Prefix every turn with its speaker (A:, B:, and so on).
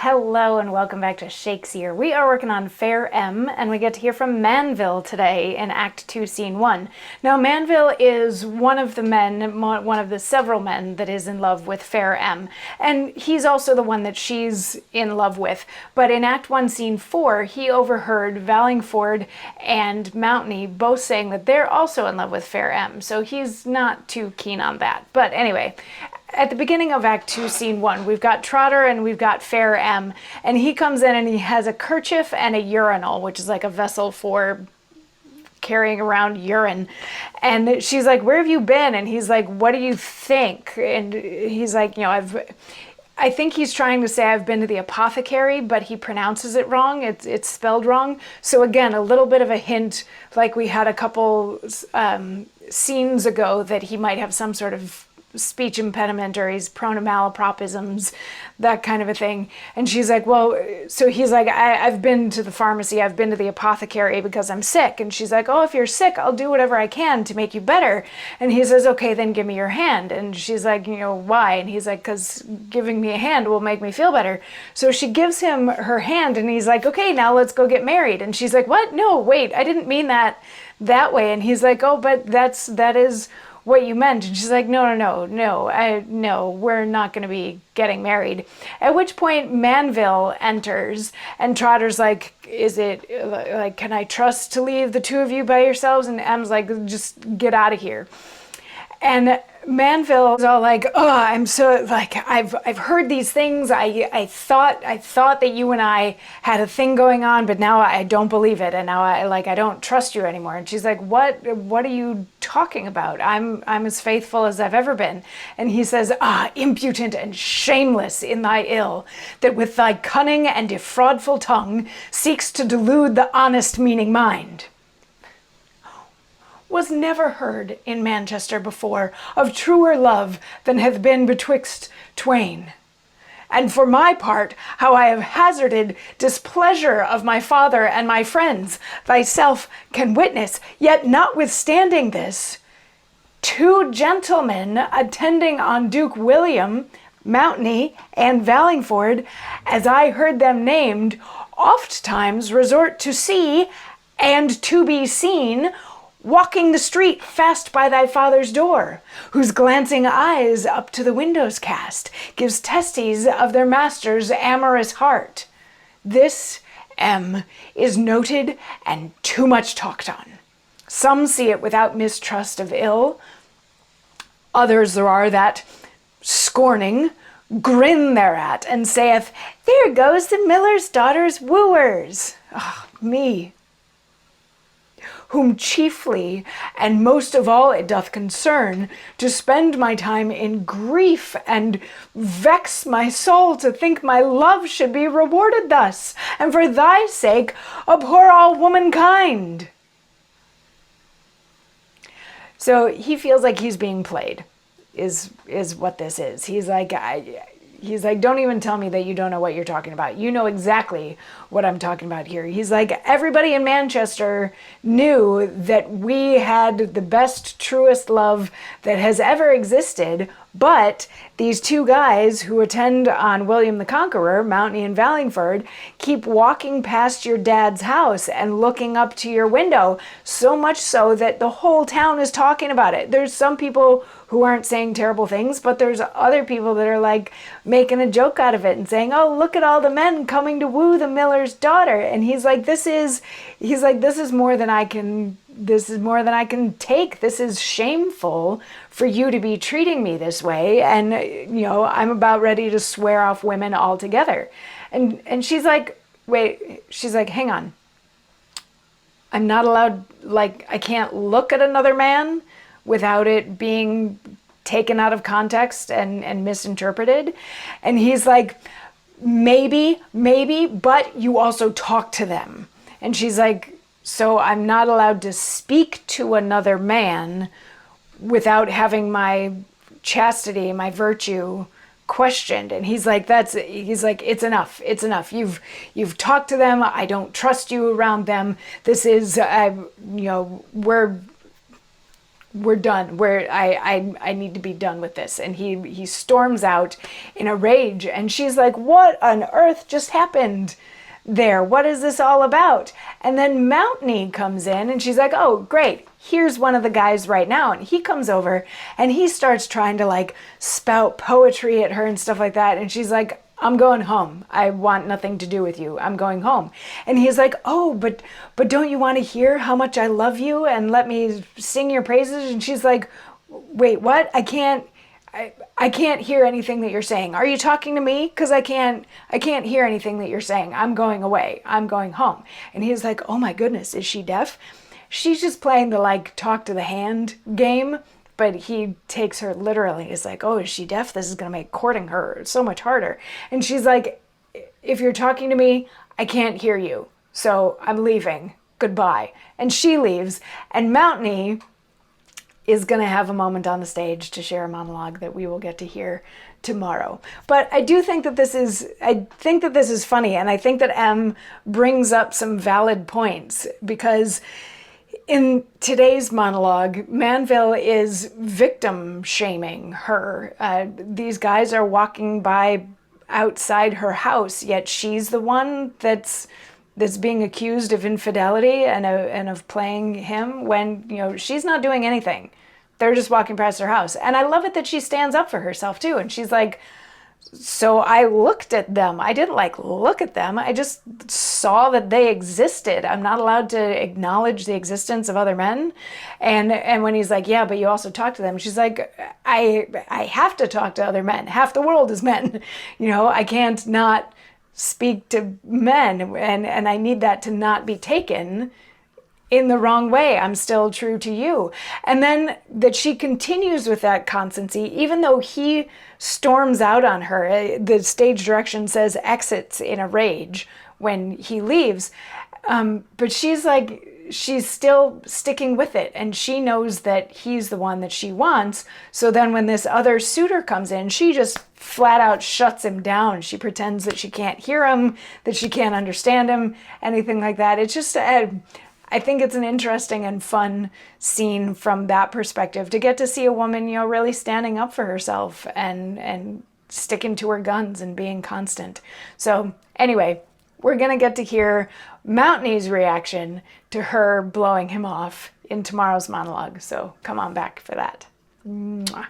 A: Hello and welcome back to Shakesyear. We are working on Fair M, and we get to hear from Manville today in Act 2, Scene 1. Now, Manville is one of the men, one of the several men that is in love with Fair M, and he's also the one that she's in love with. But in Act 1, Scene 4, he overheard Vallingford and Mountney both saying that they're also in love with Fair M, so he's not too keen on that. But anyway, at the beginning of Act 2, Scene 1, we've got Trotter and we've got Fair M, and he comes in and he has a kerchief and a urinal, which is like a vessel for carrying around urine. And she's like, "Where have you been?" And he's like, "What do you think?" And he's like, I think he's trying to say I've been to the apothecary, but he pronounces it wrong. It's spelled wrong. So again, a little bit of a hint, like we had a couple scenes ago, that he might have some sort of speech impediment, or he's prone to malapropisms, that kind of a thing. And she's like, well, so he's like, I've been to the pharmacy, I've been to the apothecary because I'm sick. And she's like, oh, if you're sick, I'll do whatever I can to make you better. And he says, okay, then give me your hand. And she's like, why? And he's like, because giving me a hand will make me feel better. So she gives him her hand, and he's like, okay, now let's go get married. And she's like, what? No, wait, I didn't mean that way. And he's like, oh, but that is what you meant. And she's like, no, we're not going to be getting married. At which point Manville enters, and Trotter's like, is it like, can I trust to leave the two of you by yourselves? And M's like, just get out of here. And Manville is all like, oh, I'm so, like, I've heard these things. I thought that you and I had a thing going on, but now I don't believe it, and now I don't trust you anymore. And she's like, what are you talking about? I'm as faithful as I've ever been. And he says, impudent and shameless in thy ill, that with thy cunning and defraudful tongue seeks to delude the honest meaning mind. Was never heard in Manchester before of truer love than hath been betwixt twain. And for my part, how I have hazarded displeasure of my father and my friends, thyself can witness. Yet notwithstanding this, two gentlemen attending on Duke William, Mountney, and Vallingford, as I heard them named, oft times resort to see and to be seen, walking the street fast by thy father's door, whose glancing eyes up to the windows cast, gives testies of their master's amorous heart. This, is noted and too much talked on. Some see it without mistrust of ill. Others there are that, scorning, grin thereat, and saith, there goes the miller's daughter's wooers. Me, whom chiefly and most of all it doth concern to spend my time in grief, and vex my soul to think my love should be rewarded thus, and for thy sake abhor all womankind. So he feels like he's being played, is what this is. He's like, don't even tell me that you don't know what you're talking about. You know exactly what I'm talking about here. He's like, everybody in Manchester knew that we had the best, truest love that has ever existed, but these two guys who attend on William the Conqueror, Mountney and Vallingford, keep walking past your dad's house and looking up to your window, so much so that the whole town is talking about it. There's some people who aren't saying terrible things, but there's other people that are like making a joke out of it and saying, oh, look at all the men coming to woo the miller's daughter. And he's like, this is more than I can take. This is shameful for you to be treating me this way. And, I'm about ready to swear off women altogether. And she's like, wait, she's like, hang on. I'm not allowed, I can't look at another man without it being taken out of context and misinterpreted. And he's like, maybe, but you also talk to them. And she's like, so I'm not allowed to speak to another man without having my chastity, my virtue questioned. And he's like, it's enough. You've talked to them. I don't we're done. I need to be done with this. And he storms out in a rage, and she's like, what on earth just happened there? What is this all about? And then Mountney comes in, and she's like, oh, great. Here's one of the guys right now. And he comes over, and he starts trying to like spout poetry at her and stuff like that. And she's like, I'm going home. I want nothing to do with you. I'm going home. And he's like, oh, but don't you want to hear how much I love you and let me sing your praises? And she's like, wait, what? I can't hear anything that you're saying. Are you talking to me? Because I can't hear anything that you're saying. I'm going away. I'm going home. And he's like, oh my goodness, is she deaf? She's just playing the like talk to the hand game. But he takes her literally. He's like, oh, is she deaf? This is going to make courting her so much harder. And she's like, if you're talking to me, I can't hear you. So I'm leaving. Goodbye. And she leaves. And Mountney is going to have a moment on the stage to share a monologue that we will get to hear tomorrow. But I do think that this is funny. And I think that M brings up some valid points, because in today's monologue, Manville is victim shaming her. These guys are walking by outside her house, yet she's the one that's being accused of infidelity and of playing him when, you know, she's not doing anything. They're just walking past her house. And I love it that she stands up for herself too. And she's like, so I looked at them. I didn't like look at them. I just saw that they existed. I'm not allowed to acknowledge the existence of other men. And when he's like, yeah, but you also talk to them. She's like, I have to talk to other men. Half the world is men. You know, I can't not speak to men. And I need that to not be taken in the wrong way. I'm still true to you. And then that she continues with that constancy, even though he storms out on her. The stage direction says exits in a rage when he leaves. But she's like, she's still sticking with it. And she knows that he's the one that she wants. So then when this other suitor comes in, she just flat out shuts him down. She pretends that she can't hear him, that she can't understand him, anything like that. It's just I think it's an interesting and fun scene from that perspective, to get to see a woman, you know, really standing up for herself and sticking to her guns and being constant. So anyway, we're going to get to hear Mountney's reaction to her blowing him off in tomorrow's monologue. So come on back for that. Mwah.